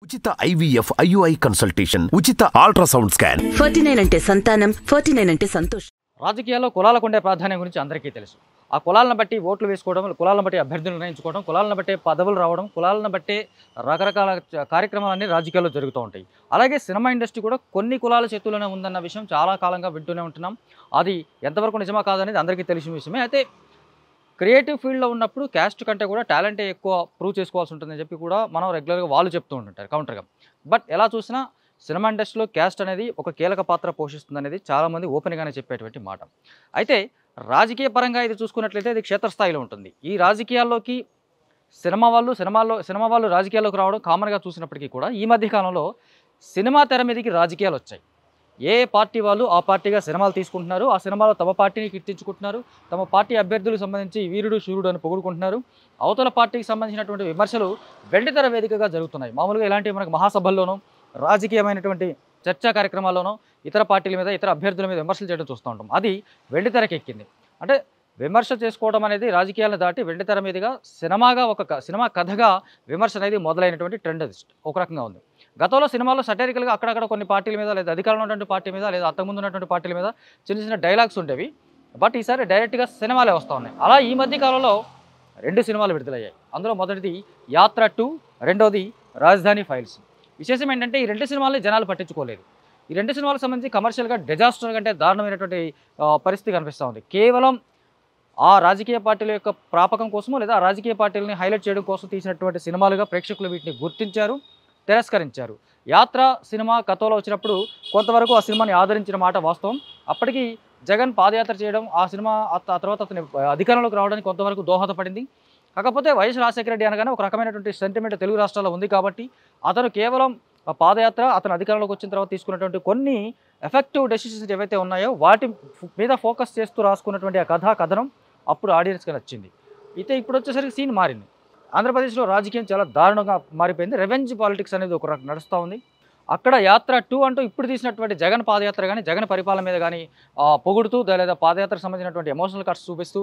ఉచిత IVF IUI consultation, ఉచిత ultrasound scan. 49 అంటే సంతానం, 49 అంటే సంతోషం. రాజకీయాల్లో కులాలకు ఉండే ప్రాధాన్యం గురించి అందరికీ తెలుసు. ఆ కులాలను బట్టి ఓట్లు వేసుకోవడం, కులాలను బట్టి అభ్యర్థులు నిర్ణయించుకోవడం, కులాలను బట్టి పదవులు రావడం, కులాలను బట్టి రకరకాల కార్యక్రమాలన్నీ రాజకీయాల్లో జరుగుతూ ఉంటాయి. అలాగే సినిమా ఇండస్ట్రీ కూడా కొన్ని కులాల చేతుల్లోనే ఉందన్న విషయం చాలా కాలంగా వింటూనే ఉంటున్నాం. అది ఎంతవరకు నిజమా కాదనేది అందరికీ తెలిసిన విషయమే. అయితే క్రియేటివ్ ఫీల్డ్లో ఉన్నప్పుడు క్యాస్ట్ కంటే కూడా టాలెంటే ఎక్కువ ప్రూవ్ చేసుకోవాల్సి ఉంటుందని చెప్పి కూడా మనం రెగ్యులర్గా వాళ్ళు చెప్తూ ఉంటుంటారు కౌంటర్గా. బట్ ఎలా చూసినా సినిమా ఇండస్ట్రీలో క్యాస్ట్ అనేది ఒక కీలక పాత్ర పోషిస్తుంది అనేది చాలామంది ఓపెన్గానే చెప్పేటువంటి మాట. అయితే రాజకీయ పరంగా ఇది చూసుకున్నట్లయితే ఇది క్షేత్రస్థాయిలో ఉంటుంది. ఈ రాజకీయాల్లోకి సినిమా వాళ్ళు రాజకీయాల్లోకి రావడం కామన్గా చూసినప్పటికీ కూడా ఈ మధ్య కాలంలో సినిమా తెర మీదకి రాజకీయాలు వచ్చాయి. ఏ పార్టీ వాళ్ళు ఆ పార్టీగా సినిమాలు తీసుకుంటున్నారు, ఆ సినిమాలో తమ పార్టీని కీర్తించుకుంటున్నారు, తమ పార్టీ అభ్యర్థులకు సంబంధించి వీరుడు శూరుడు అని పొగుడుకుంటున్నారు. అవతల పార్టీకి సంబంధించినటువంటి విమర్శలు వెండితెర వేదికగా జరుగుతున్నాయి. మామూలుగా ఇలాంటివి మనకు మహాసభల్లోనూ రాజకీయమైనటువంటి చర్చా కార్యక్రమాల్లోనూ ఇతర పార్టీల మీద ఇతర అభ్యర్థుల మీద విమర్శలు చేయడం చూస్తూ ఉంటాం. అది వెండితెరకి ఎక్కింది. అంటే విమర్శ చేసుకోవడం అనేది రాజకీయాలను దాటి వెండితెర మీదుగా సినిమాగా సినిమా కథగా విమర్శ అనేది మొదలైనటువంటి ట్రెండ్ అది ఒక రకంగా ఉంది. గతంలో సినిమాలో సటైరికల్గా అక్కడక్కడ కొన్ని పార్టీల మీద లేదా అధికారంలో ఉన్నటువంటి పార్టీ మీద లేదా అంతకుముందు ఉన్నటువంటి పార్టీల మీద చిన్న చిన్న డైలాగ్స్ ఉండేవి. బట్ ఈసారి డైరెక్ట్గా సినిమాలే వస్తూ ఉన్నాయి. అలా ఈ మధ్య కాలంలో 2 సినిమాలు విడుదలయ్యాయి. అందులో మొదటిది యాత్ర 2, రెండోది రాజధాని ఫైల్స్. విశేషం ఏంటంటే ఈ 2 సినిమాలని జనాలు పట్టించుకోలేదు. ఈ 2 సినిమాలకు సంబంధించి కమర్షియల్గా డిజాస్టర్ కంటే దారుణమైనటువంటి పరిస్థితి కనిపిస్తూ ఉంది. కేవలం ఆ రాజకీయ పార్టీల యొక్క ప్రాపకం కోసమో లేదా ఆ రాజకీయ పార్టీలని హైలైట్ చేయడం కోసం తీసినటువంటి సినిమాలుగా ప్రేక్షకులు వీటిని గుర్తించారు, తిరస్కరించారు. యాత్ర సినిమా గతంలో వచ్చినప్పుడు కొంతవరకు ఆ సినిమాని ఆదరించిన మాట వాస్తవం. అప్పటికి జగన్ పాదయాత్ర చేయడం, ఆ సినిమా ఆ తర్వాత అతని అధికారంలోకి రావడానికి కొంతవరకు దోహదపడింది. కాకపోతే వైఎస్ రాజశేఖర రెడ్డి అనగానే ఒక రకమైనటువంటి సెంటిమెంట్ తెలుగు రాష్ట్రాల్లో ఉంది కాబట్టి అతను కేవలం పాదయాత్ర అతను అధికారంలోకి వచ్చిన తర్వాత తీసుకున్నటువంటి కొన్ని ఎఫెక్టివ్ డెసిషన్స్ ఏవైతే ఉన్నాయో వాటి మీద ఫోకస్ చేస్తూ రాసుకున్నటువంటి ఆ కథనం అప్పుడు ఆడియన్స్కి నచ్చింది. అయితే ఇప్పుడు వచ్చేసరికి సీన్ మారింది. ఆంధ్రప్రదేశ్లో రాజకీయం చాలా దారుణంగా మారిపోయింది. రెవెంజ్ పాలిటిక్స్ అనేది ఒక రకం నడుస్తూ ఉంది. అక్కడ యాత్ర 2 అంటూ ఇప్పుడు తీసినటువంటి జగన్ పాదయాత్ర కానీ జగన్ పరిపాలన మీద కానీ పొగుడుతూ లేదా పాదయాత్రకు సంబంధించినటువంటి ఎమోషనల్ కట్స్ చూపిస్తూ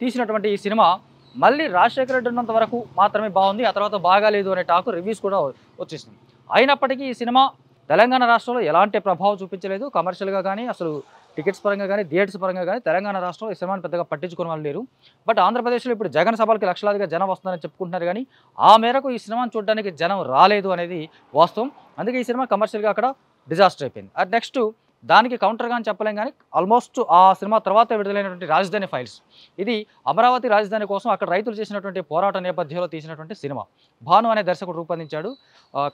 తీసినటువంటి ఈ సినిమా మళ్ళీ రాజశేఖర రెడ్డి ఉన్నంత వరకు మాత్రమే బాగుంది, ఆ తర్వాత బాగాలేదు అనే టాకు రివ్యూస్ కూడా వచ్చేసింది. అయినప్పటికీ ఈ సినిమా తెలంగాణ రాష్ట్రంలో ఎలాంటి ప్రభావం చూపించలేదు. కమర్షియల్గా కానీ అసలు టికెట్స్ పరంగా కానీ థియేటర్స్ పరంగా కానీ తెలంగాణ రాష్ట్రంలో ఈ సినిమాని పెద్దగా పట్టించుకునే వాళ్ళు లేరు. బట్ ఆంధ్రప్రదేశ్లో ఇప్పుడు జగన్ సభలకి లక్షలాదిగా జనం వస్తున్నారని చెప్పుకుంటున్నారు కానీ ఆ మేరకు ఈ సినిమాని చూడడానికి జనం రాలేదు అనేది వాస్తవం. అందుకే ఈ సినిమా కమర్షియల్గా అక్కడ డిజాస్టర్ అయిపోయింది. అది నెక్స్ట్ దానికి కౌంటర్గా అని చెప్పలేం కానీ ఆల్మోస్ట్ ఆ సినిమా తర్వాత విడుదలైనటువంటి రాజధాని ఫైల్స్, ఇది అమరావతి రాజధాని కోసం అక్కడ రైతులు చేసినటువంటి పోరాట నేపథ్యంలో తీసినటువంటి సినిమా. భాను అనే దర్శకుడు రూపొందించాడు.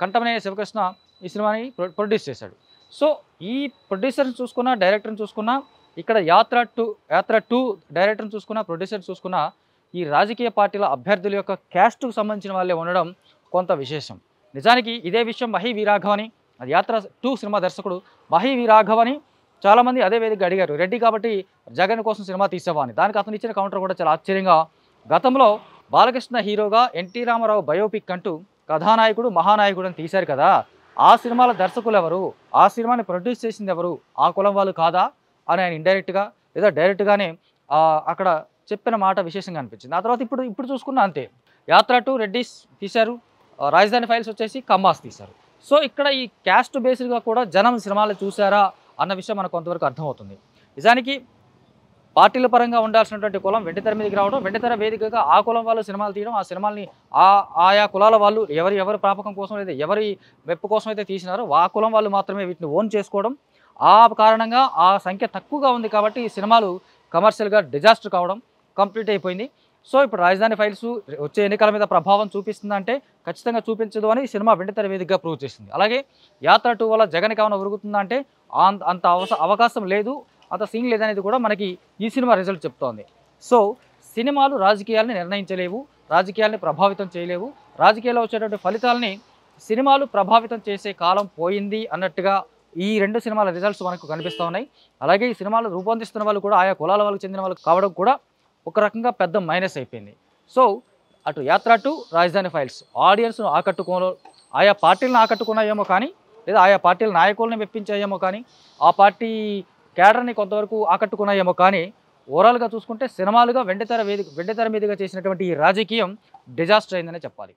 కంటమనేని శివకృష్ణ ఈ సినిమాని ప్రొడ్యూస్ చేశాడు. సో ఈ ప్రొడ్యూసర్ని చూసుకున్నా, డైరెక్టర్ని చూసుకున్నా, ఇక్కడ యాత్ర 2 డైరెక్టర్ని చూసుకున్నా, ప్రొడ్యూసర్ని చూసుకున్నా ఈ రాజకీయ పార్టీల అభ్యర్థుల యొక్క క్యాస్ట్కు సంబంధించిన వాళ్ళే ఉండడం కొంత విశేషం. నిజానికి ఇదే విషయం మహి వి రాఘవని, అది యాత్ర 2 సినిమా దర్శకుడు మహి వి రాఘవని చాలామంది అదే వేదికగా అడిగారు. రెడ్డి కాబట్టి జగన్ కోసం సినిమా తీసేవా అని. దానికి అతను ఇచ్చిన కౌంటర్ కూడా చాలా ఆశ్చర్యంగా, గతంలో బాలకృష్ణ హీరోగా ఎన్టీ రామారావు బయోపిక్ అంటూ కథానాయకుడు మహానాయకుడు అని తీశారు కదా, ఆ సినిమాల దర్శకులు ఎవరు, ఆ సినిమాని ప్రొడ్యూస్ చేసింది ఎవరు, ఆ కులం వాళ్ళు కాదా అని ఆయన ఇండైరెక్ట్గా లేదా డైరెక్ట్గానే అక్కడ చెప్పిన మాట విశేషంగా అనిపించింది. ఆ తర్వాత ఇప్పుడు చూసుకున్నా అంతే. యాత్ర 2 రెడ్డిస్ తీశారు, రాజధాని ఫైల్స్ వచ్చేసి కమ్మాస్ తీశారు. సో ఇక్కడ ఈ క్యాస్ట్ బేస్డ్గా కూడా జనం సినిమాలు చూసారా అన్న విషయం మనకు కొంతవరకు అర్థమవుతుంది. నిజానికి పార్టీల పరంగా ఉండాల్సినటువంటి కులం వెండితెర మీదకి రావడం, వెండితెర వేదికగా ఆ కులం వాళ్ళు సినిమాలు తీయడం, ఆ సినిమాల్ని ఆయా కులాల వాళ్ళు ఎవరి ప్రాపకం కోసం లేదా ఎవరి మెప్పు కోసం అయితే తీసినారో ఆ కులం వాళ్ళు మాత్రమే వీటిని ఓన్ చేసుకోవడం, ఆ కారణంగా ఆ సంఖ్య తక్కువగా ఉంది కాబట్టి ఈ సినిమాలు కమర్షియల్గా డిజాస్టర్ కావడం కంప్లీట్ అయిపోయింది. సో ఇప్పుడు రాజధాని ఫైల్స్ వచ్చే ఎన్నికల మీద ప్రభావం చూపిస్తుందంటే ఖచ్చితంగా చూపించదు అని ఈ సినిమా వెండితెర వేదికగా ప్రూవ్ చేసింది. అలాగే యాత్ర 2 వల్ల జగన్కి ఏమైనా ఉరుగుతుందా అంటే అంత అవకాశం లేదు, అంత సీన్ లేదనేది కూడా మనకి ఈ సినిమా రిజల్ట్ చెప్తోంది. సో సినిమాలు రాజకీయాలని నిర్ణయించలేవు, రాజకీయాలని ప్రభావితం చేయలేవు, రాజకీయాల్లో వచ్చేటువంటి ఫలితాలని సినిమాలు ప్రభావితం చేసే కాలం పోయింది అన్నట్టుగా ఈ 2 సినిమాల రిజల్ట్స్ మనకు కనిపిస్తూ ఉన్నాయి. అలాగే ఈ సినిమాలు రూపొందిస్తున్న వాళ్ళు కూడా ఆయా కులాల వాళ్ళకి చెందిన వాళ్ళు కావడం కూడా ఒక రకంగా పెద్ద మైనస్ అయిపోయింది. సో అటు యాత్ర 2, రాజధాని ఫైల్స్ ఆడియన్స్ను ఆయా పార్టీలను ఆకట్టుకున్నాయేమో కానీ లేదా ఆయా పార్టీల నాయకులను మెప్పించాయేమో కానీ ఆ పార్టీ క్యాడర్ని కొంతవరకు ఆకట్టుకున్నాయేమో కానీ ఓవరాల్గా చూసుకుంటే సినిమాలుగా వెండితెర మీదుగా చేసినటువంటి ఈ రాజకీయం డిజాస్టర్ అయిందనే చెప్పాలి.